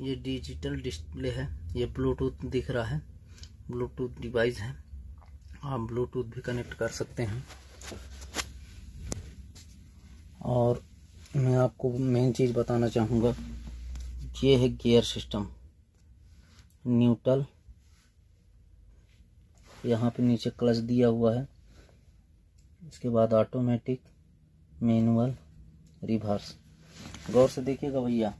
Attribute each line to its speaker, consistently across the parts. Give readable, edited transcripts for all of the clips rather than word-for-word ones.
Speaker 1: ये digital display है, ये ब्लूटूथ दिख रहा है, ब्लूटूथ डिवाइस है, आप ब्लूटूथ भी कनेक्ट कर सकते हैं। और मैं आपको मेन चीज़ बताना चाहूँगा, ये है गियर सिस्टम, न्यूट्रल, यहाँ पे नीचे क्लच दिया हुआ है, इसके बाद ऑटोमेटिक, मैनुअल, रिवर्स। गौर से देखिएगा भैया,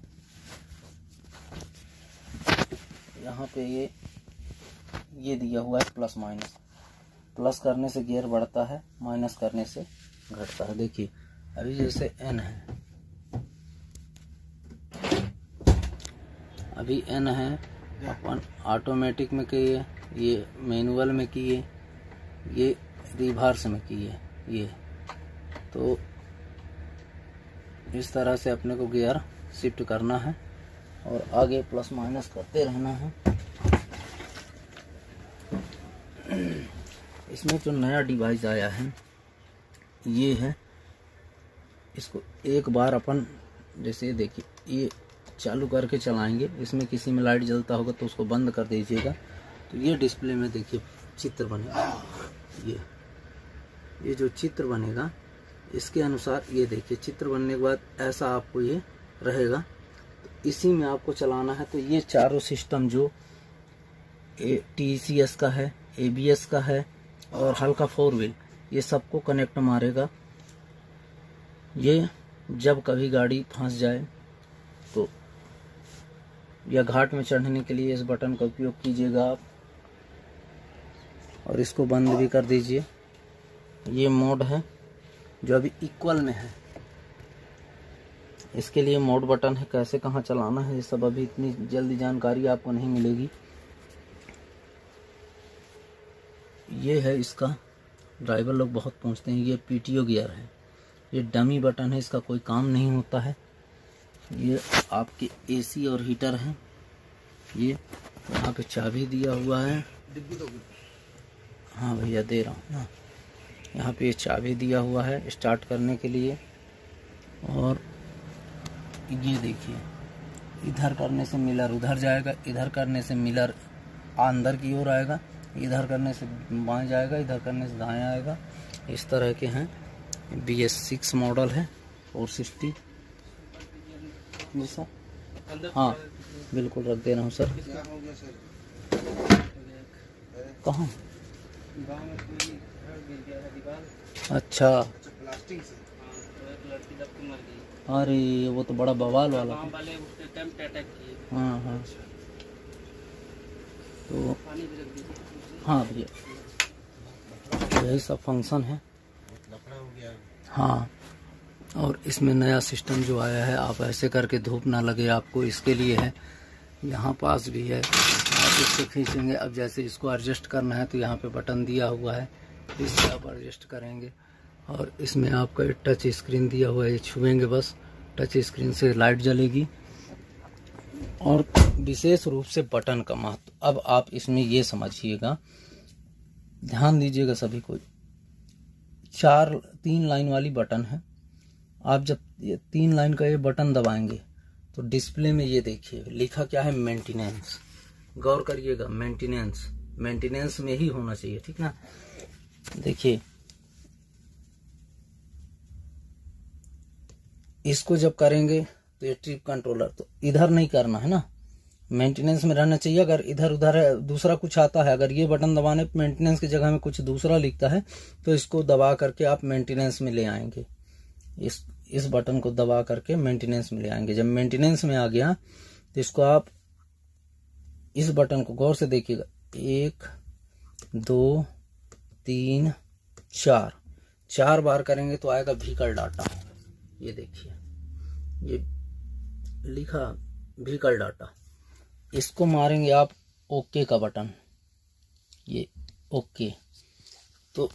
Speaker 1: यहाँ पे ये दिया हुआ है प्लस माइनस, प्लस करने से गियर बढ़ता है, माइनस करने से घटता है। देखिए अभी जैसे एन है, अभी एन है, अपन ऑटोमेटिक में किए, ये मैनुअल में किए, ये रिवर्स में किए, ये तो इस तरह से अपने को गियर शिफ्ट करना है और आगे प्लस माइनस करते रहना है। इसमें जो नया डिवाइस आया है ये है, इसको एक बार अपन जैसे देखिए ये चालू करके चलाएंगे, इसमें किसी में लाइट जलता होगा तो उसको बंद कर दीजिएगा, तो ये डिस्प्ले में देखिए चित्र बनेगा, ये जो चित्र बनेगा इसके अनुसार ये देखिए चित्र बनने के बाद ऐसा आपको ये रहेगा, तो इसी में आपको चलाना है। तो ये चारों सिस्टम जो TCS का है, ABS का है और हल्का 4 व्हील, ये सबको कनेक्ट मारेगा। ये जब कभी गाड़ी फंस जाए तो या घाट में चढ़ने के लिए इस बटन का उपयोग कीजिएगा आप, और इसको बंद भी कर दीजिए। ये मोड है जो अभी इक्वल में है, इसके लिए मोड बटन है, कैसे कहाँ चलाना है ये सब अभी इतनी जल्दी जानकारी आपको नहीं मिलेगी। ये है इसका, ड्राइवर लोग बहुत पूछते हैं, ये PTO गियर है, ये डमी बटन है, इसका कोई काम नहीं होता है। ये आपके AC और हीटर है। ये यहाँ पे चाबी दिया हुआ है, हाँ भैया दे रहा हूँ ना, यहाँ पे ये चाबी दिया हुआ है स्टार्ट करने के लिए। और ये देखिए इधर करने से मिलर उधर जाएगा, इधर करने से मिलर अंदर की ओर आएगा, इधर करने से बाएं जाएगा, इधर करने से दाएं आएगा। इस तरह के हैं। BS6 मॉडल है 460 जी सर, हाँ बिल्कुल रख दे रहा हूँ सर। कहाँ? अच्छा, अरे वो तो बड़ा बवाल वाला था। हाँ हाँ, तो हाँ भैया यही सब फंक्शन है। हाँ, और इसमें नया सिस्टम जो आया है, आप ऐसे करके धूप ना लगे आपको, इसके लिए है। यहाँ पास भी है, आप इसको खींचेंगे। अब जैसे इसको एडजस्ट करना है तो यहाँ पे बटन दिया हुआ है, इससे आप एडजस्ट करेंगे। और इसमें आपका एक टच स्क्रीन दिया हुआ है, ये छुएंगे बस, टच स्क्रीन से लाइट जलेगी। और विशेष रूप से बटन का महत्व, अब आप इसमें ये समझिएगा, ध्यान दीजिएगा सभी को। 3 लाइन वाली बटन है। आप जब ये 3 लाइन का ये बटन दबाएंगे तो डिस्प्ले में ये देखिए लिखा क्या है, मेंटेनेंस। गौर करिएगा, मेंटेनेंस, मेंटेनेंस में ही होना चाहिए, ठीक ना। देखिए इसको जब करेंगे तो ये ट्रिप कंट्रोलर, तो इधर नहीं करना है ना, मेंटेनेंस में रहना चाहिए। अगर इधर उधर है, दूसरा कुछ आता है, अगर ये बटन दबाने पे मेंटेनेंस की जगह में कुछ दूसरा लिखता है तो इसको दबा करके आप मेंटेनेंस में ले आएंगे। इस बटन को दबा करके मेंटेनेंस में ले आएंगे। जब मेंटेनेंस में आ गया तो इसको आप इस बटन को गौर से देखिएगा, 1 2 3 4 बार करेंगे तो आएगा व्हीकल डाटा। ये देखिए ये लिखा व्हीकल डाटा, इसको मारेंगे आप ओके का बटन, ये ओके, तो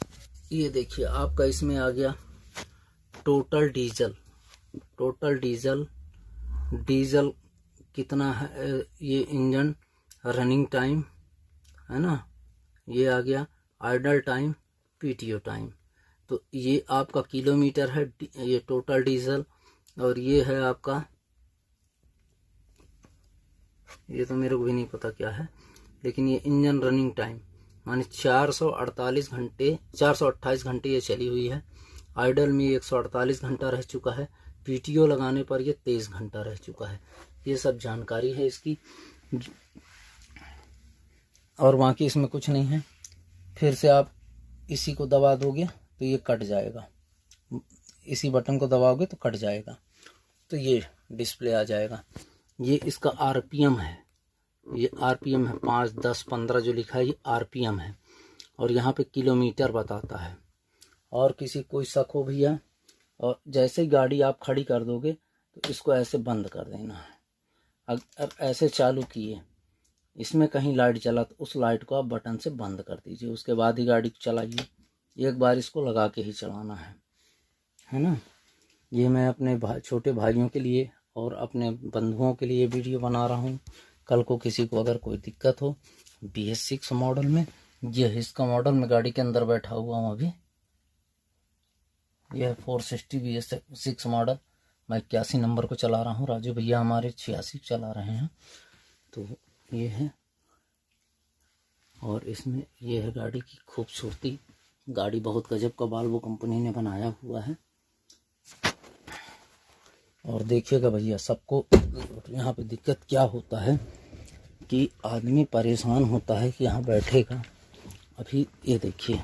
Speaker 1: ये देखिए आपका इसमें आ गया टोटल डीजल कितना है, ये इंजन रनिंग टाइम है ना, ये आ गया आइडल टाइम, PTO टाइम। तो ये आपका किलोमीटर है, ये टोटल डीजल, और ये है आपका ये तो मेरे को भी नहीं पता क्या है, लेकिन ये इंजन रनिंग टाइम माने 428 घंटे ये चली हुई है। आइडल में 148 घंटा रह चुका है। पीटीओ लगाने पर ये 23 घंटा रह चुका है। ये सब जानकारी है इसकी, और बाकी इसमें कुछ नहीं है। फिर से आप इसी को दबा दोगे तो ये कट जाएगा, इसी बटन को दबाओगे तो कट जाएगा, तो ये डिस्प्ले आ जाएगा। ये इसका आरपीएम है, ये आरपीएम है 5, 10, 15 जो लिखा है ये आरपीएम है, और यहाँ पे किलोमीटर बताता है। और किसी कोई शक हो भैया, और जैसे ही गाड़ी आप खड़ी कर दोगे तो इसको ऐसे बंद कर देना है। अगर ऐसे चालू किए, इसमें कहीं लाइट जला तो उस लाइट को आप बटन से बंद कर दीजिए, उसके बाद ही गाड़ी को चलाइए। एक बार इसको लगा के ही चलाना है ना। ये मैं अपने छोटे भाइयों के लिए और अपने बंधुओं के लिए वीडियो बना रहा हूँ। कल को किसी को अगर कोई दिक्कत हो, BS6 मॉडल में, ये इसका मॉडल में गाड़ी के अंदर बैठा हुआ हूँ अभी। यह 460 BS6 मॉडल, मैं 81 नंबर को चला रहा हूँ। राजू भैया हमारे 86 चला रहे हैं। तो ये है, और इसमें ये है गाड़ी की खूबसूरती। गाड़ी बहुत गजब का वॉल्वो कंपनी ने बनाया हुआ है। और देखिएगा भैया, सबको यहाँ पे दिक्कत क्या होता है कि आदमी परेशान होता है कि यहाँ बैठेगा। अभी ये देखिए,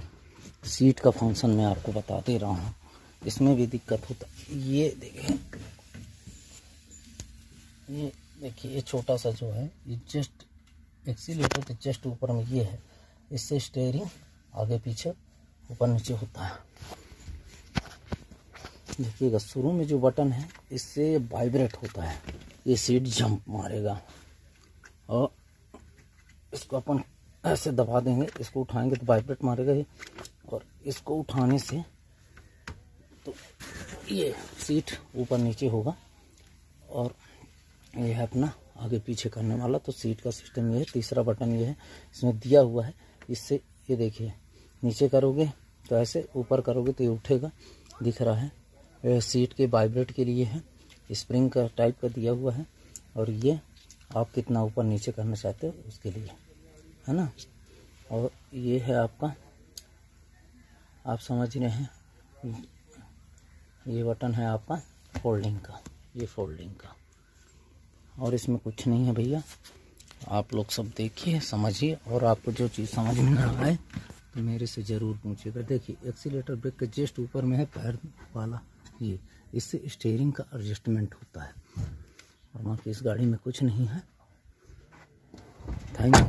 Speaker 1: सीट का फंक्शन मैं आपको बता दे रहा हूँ, इसमें भी दिक्कत होता है। ये देखिए, ये छोटा सा जो है, ये जस्ट एक्सीलेटर के जस्ट ऊपर में ये है। इससे स्टीयरिंग आगे पीछे ऊपर नीचे होता है। देखिएगा, शुरू में जो बटन है इससे वाइब्रेट होता है, ये सीट जंप मारेगा। और इसको अपन ऐसे दबा देंगे, इसको उठाएंगे तो वाइब्रेट मारेगा ये, और इसको उठाने से तो ये सीट ऊपर नीचे होगा। और ये है अपना आगे पीछे करने वाला। तो सीट का सिस्टम ये है। तीसरा बटन ये है, इसमें दिया हुआ है। इससे ये देखिए, नीचे करोगे तो ऐसे, ऊपर करोगे तो ये उठेगा, दिख रहा है। ये सीट के वाइब्रेट के लिए है, स्प्रिंग का टाइप का दिया हुआ है। और ये आप कितना ऊपर नीचे करना चाहते हो उसके लिए, है ना। और ये है आपका, आप समझ रहे हैं, ये बटन है आपका फोल्डिंग का, ये फोल्डिंग का। और इसमें कुछ नहीं है भैया, आप लोग सब देखिए, समझिए। और आपको जो चीज़ समझ में ना आए तो मेरे से ज़रूर पूछिएगा। देखिए, एक्सीलेटर ब्रेक के जस्ट ऊपर में है पैर वाला, ये इससे स्टीयरिंग का एडजस्टमेंट होता है। और बाकी इस गाड़ी में कुछ नहीं है।